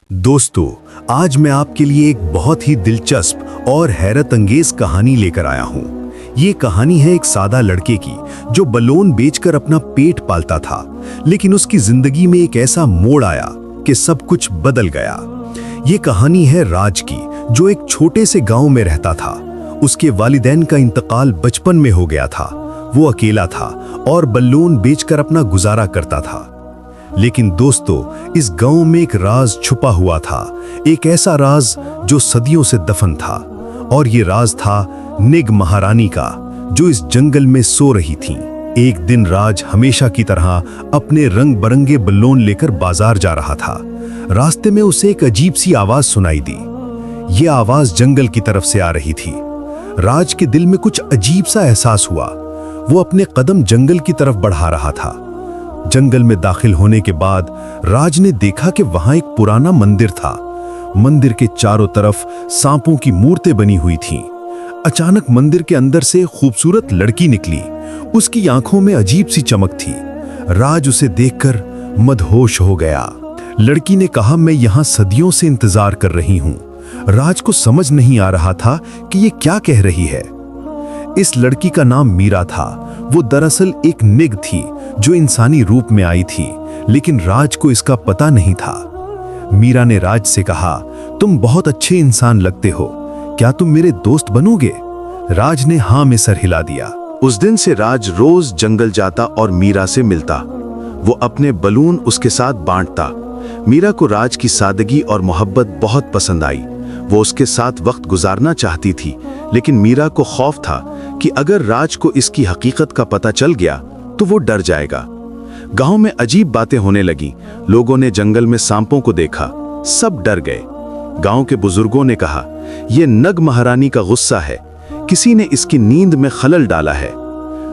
दोस्तों, आज मैं आपके लिए एक बहुत ही दिलचस्प और हैरत अंगेज कहानी लेकर आया हूँ। ये कहानी है एक सादा लड़के की जो बलून बेचकर अपना पेट पालता था, लेकिन उसकी जिंदगी में एक ऐसा मोड़ आया कि सब कुछ बदल गया। ये कहानी है राज की, जो एक छोटे से गांव में रहता था। उसके वालिदैन का इंतकाल बचपन में हो गया था। वो अकेला था और बलून बेचकर अपना गुजारा करता था। लेकिन दोस्तों, इस गांव में एक राज छुपा हुआ था, एक ऐसा राज जो सदियों से दफन था। और ये राज था निग महारानी का, जो इस जंगल में सो रही थीं। एक दिन राज हमेशा की तरह अपने रंग बरंगे बलून लेकर बाजार जा रहा था। रास्ते में उसे एक अजीब सी आवाज सुनाई दी। ये आवाज जंगल की तरफ से आ रही थी। राज के दिल में कुछ अजीब सा एहसास हुआ। वो अपने कदम जंगल की तरफ बढ़ा रहा था। जंगल में दाखिल होने के बाद राज ने देखा कि वहां एक पुराना मंदिर था। मंदिर के चारों तरफ सांपों की मूर्तें बनी हुई थीं। अचानक मंदिर के अंदर से खूबसूरत लड़की निकली। उसकी आंखों में अजीब सी चमक थी। राज उसे देखकर मदहोश हो गया। लड़की ने कहा, मैं यहां सदियों से इंतजार कर रही हूं। राज को समझ नहीं आ रहा था कि ये क्या कह रही है। इस लड़की का नाम मीरा था। वो दरअसल एक निग थी जो इंसानी रूप में आई थी, लेकिन राज को इसका पता नहीं था। मीरा ने राज से कहा, तुम बहुत अच्छे इंसान लगते हो, क्या तुम मेरे दोस्त बनोगे? राज ने हाँ में सर हिला दिया। उस दिन से राज रोज जंगल जाता और मीरा से मिलता। वो अपने बलून उसके साथ बांटता। मीरा को राज की सादगी और मोहब्बत बहुत पसंद आई। वो उसके साथ वक्त गुजारना चाहती थी, लेकिन मीरा को खौफ था कि अगर राज को इसकी हकीकत का पता चल गया तो वो डर जाएगा। गांव में अजीब बातें होने लगी। लोगों ने जंगल में सांपों को देखा, सब डर गए। गांव के बुजुर्गों ने कहा, यह नग महारानी का गुस्सा है, किसी ने इसकी नींद में खलल डाला है।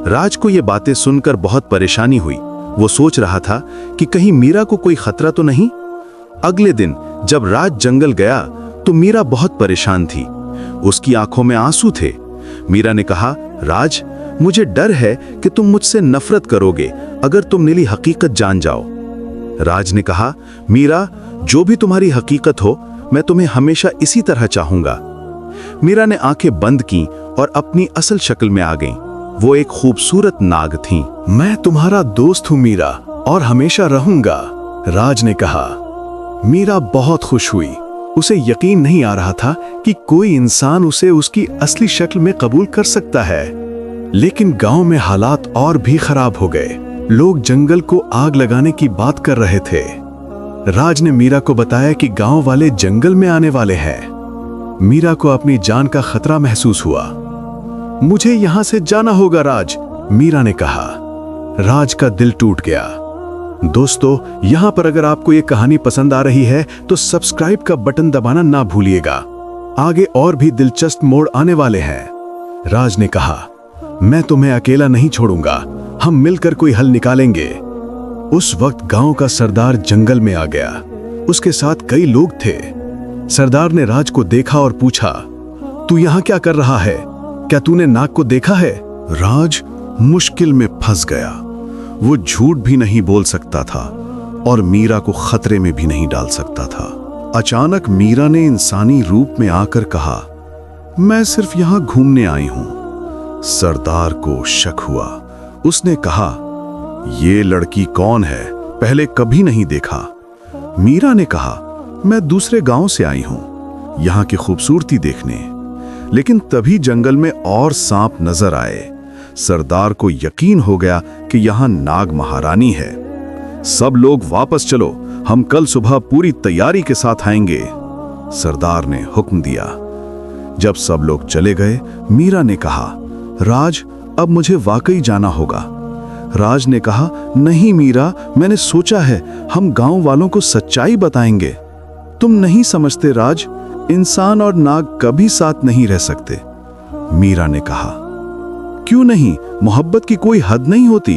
राज को ये बातें सुनकर बहुत परेशानी हुई। वो सोच रहा था कि कहीं मीरा को कोई खतरा तो नहीं। अगले दिन जब राज जंगल गया तो मीरा बहुत परेशान थी। उसकी आंखों में आंसू थे। मीरा ने कहा, राज, मुझे डर है कि तुम मुझसे नफरत करोगे अगर तुम मेरी हकीकत जान जाओ। राज ने कहा, मीरा, जो भी तुम्हारी हकीकत हो, मैं तुम्हें हमेशा इसी तरह चाहूंगा। मीरा ने आंखें बंद की और अपनी असल शक्ल में आ गई। वो एक खूबसूरत नाग थीं। मैं तुम्हारा दोस्त हूं मीरा, और हमेशा रहूंगा, राज ने कहा। मीरा बहुत खुश हुई। उसे यकीन नहीं आ रहा था कि कोई इंसान उसे उसकी असली शक्ल में कबूल कर सकता है। लेकिन गांव में हालात और भी खराब हो गए। लोग जंगल को आग लगाने की बात कर रहे थे। राज ने मीरा को बताया कि गांव वाले जंगल में आने वाले हैं। मीरा को अपनी जान का खतरा महसूस हुआ। मुझे यहां से जाना होगा राज, मीरा ने कहा। राज का दिल टूट गया। दोस्तों, यहां पर अगर आपको ये कहानी पसंद आ रही है तो सब्सक्राइब का बटन दबाना ना भूलिएगा। आगे और भी दिलचस्प मोड़ आने वाले हैं। राज ने कहा, मैं तुम्हें अकेला नहीं छोड़ूंगा, हम मिलकर कोई हल निकालेंगे। उस वक्त गांव का सरदार जंगल में आ गया। उसके साथ कई लोग थे। सरदार ने राज को देखा और पूछा, तू यहां क्या कर रहा है? क्या तूने नाग को देखा है? राज मुश्किल में फंस गया। वो झूठ भी नहीं बोल सकता था और मीरा को खतरे में भी नहीं डाल सकता था। अचानक मीरा ने इंसानी रूप में आकर कहा, मैं सिर्फ यहां घूमने आई हूं। सरदार को शक हुआ। उसने कहा, ये लड़की कौन है? पहले कभी नहीं देखा। मीरा ने कहा, मैं दूसरे गांव से आई हूं, यहां की खूबसूरती देखने। लेकिन तभी जंगल में और सांप नजर आए। सरदार को यकीन हो गया कि यहां नाग महारानी है। सब लोग वापस चलो, हम कल सुबह पूरी तैयारी के साथ आएंगे, सरदार ने हुक्म दिया। जब सब लोग चले गए, मीरा ने कहा, राज, अब मुझे वाकई जाना होगा। राज ने कहा, नहीं मीरा, मैंने सोचा है हम गांव वालों को सच्चाई बताएंगे। तुम नहीं समझते राज, इंसान और नाग कभी साथ नहीं रह सकते। मीरा ने कहा, क्यों नहीं? मोहब्बत की कोई हद नहीं होती,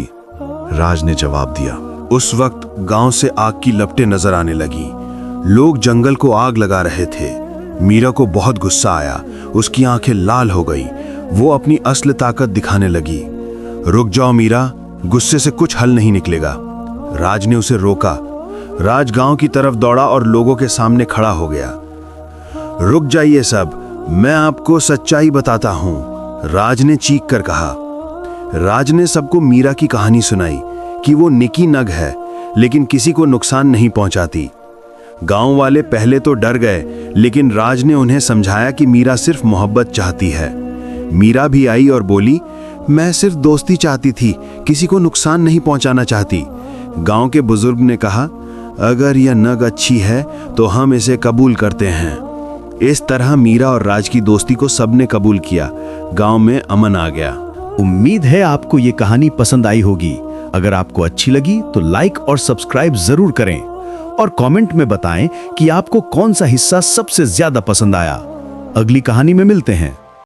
राज ने जवाब दिया। उस वक्त गांव से आग की लपटें नजर आने लगी। लोग जंगल को आग लगा रहे थे। मीरा को बहुत गुस्सा आया। उसकी आंखें लाल हो गई। वो अपनी असली ताकत दिखाने लगी। रुक जाओ मीरा, गुस्से से कुछ हल नहीं निकलेगा, राज ने उसे रोका। राज गांव की तरफ दौड़ा और लोगों के सामने खड़ा हो गया। रुक जाइए सब, मैं आपको सच्चाई बताता हूं, राज ने चीख कर कहा। राज ने सबको मीरा की कहानी सुनाई कि वो निकी नग है, लेकिन किसी को नुकसान नहीं पहुंचाती। गांव वाले पहले तो डर गए, लेकिन राज ने उन्हें समझाया कि मीरा सिर्फ मोहब्बत चाहती है। मीरा भी आई और बोली, मैं सिर्फ दोस्ती चाहती थी, किसी को नुकसान नहीं पहुंचाना चाहती। गांव के बुजुर्ग ने कहा, अगर यह नग अच्छी है तो हम इसे कबूल करते हैं। इस तरह मीरा और राज की दोस्ती को सबने कबूल किया। गांव में अमन आ गया। उम्मीद है आपको ये कहानी पसंद आई होगी। अगर आपको अच्छी लगी तो लाइक और सब्सक्राइब जरूर करें और कमेंट में बताएं कि आपको कौन सा हिस्सा सबसे ज्यादा पसंद आया। अगली कहानी में मिलते हैं।